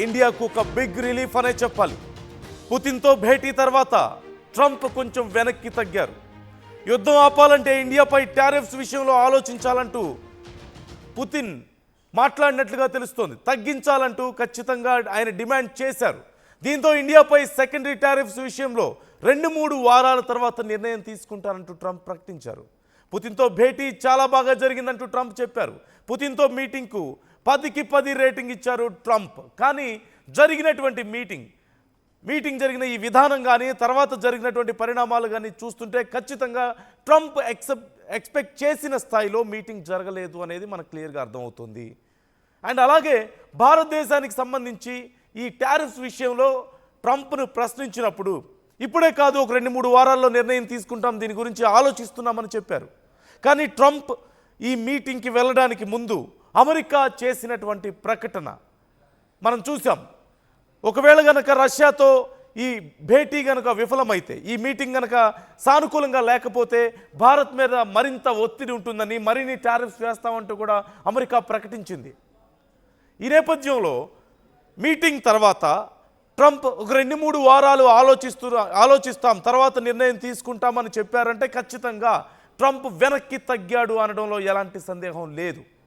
ఇండియాకు ఒక big relief అనే చెప్పాలి. పుతిన్తో భేటీ తర్వాత ట్రంప్ కొంచెం వెనక్కి తగ్గారు. యుద్ధం ఆపాలంటే ఇండియాపై టారిఫ్స్ విషయంలో ఆలోచించాలంటూ పుతిన్ మాట్లాడినట్లుగా తెలుస్తోంది. తగ్గించాలంటూ ఖచ్చితంగా ఆయన డిమాండ్ చేశారు. దీంతో ఇండియాపై సెకండరీ టారిఫ్స్ విషయంలో 2-3 వారాల తర్వాత నిర్ణయం తీసుకుంటారంటూ ట్రంప్ ప్రకటించారు. పుతిన్తో భేటీ చాలా బాగా జరిగిందంటూ ట్రంప్ చెప్పారు. పుతిన్తో మీటింగ్కు 10కి 10 రేటింగ్ ఇచ్చారు ట్రంప్. కానీ జరిగినటువంటి మీటింగ్ జరిగిన ఈ విధానం కానీ తర్వాత జరిగినటువంటి పరిణామాలు కానీ చూస్తుంటే ఖచ్చితంగా ట్రంప్ ఎక్స్పెక్ట్ చేసిన స్థాయిలో మీటింగ్ జరగలేదు అనేది మనకు క్లియర్గా అర్థమవుతుంది. అండ్ అలాగే భారతదేశానికి సంబంధించి ఈ టారిఫ్స్ విషయంలో ట్రంప్ను ప్రశ్నించినప్పుడు ఇప్పుడే కాదు, ఒక 2-3 వారాల్లో నిర్ణయం తీసుకుంటాం, దీని గురించి ఆలోచిస్తున్నామని చెప్పారు. కానీ ట్రంప్ ఈ మీటింగ్కి వెళ్ళడానికి ముందు అమెరికా చేసినటువంటి ప్రకటన మనం చూసాం. ఒకవేళ గనక రష్యాతో ఈ భేటీ గనక విఫలమైతే, ఈ మీటింగ్ గనక సానుకూలంగా లేకపోతే భారత్ మీద మరింత ఒత్తిడి ఉంటుందని, మరిన్ని టారిఫ్స్ వేస్తామంటూ కూడా అమెరికా ప్రకటించింది. ఈ నేపథ్యంలో మీటింగ్ తర్వాత ట్రంప్ ఒక 2-3 వారాలు ఆలోచిస్తాం, తర్వాత నిర్ణయం తీసుకుంటామని చెప్పారంటే ఖచ్చితంగా ట్రంప్ వెనక్కి తగ్గాడు అనడంలో ఎలాంటి సందేహం లేదు.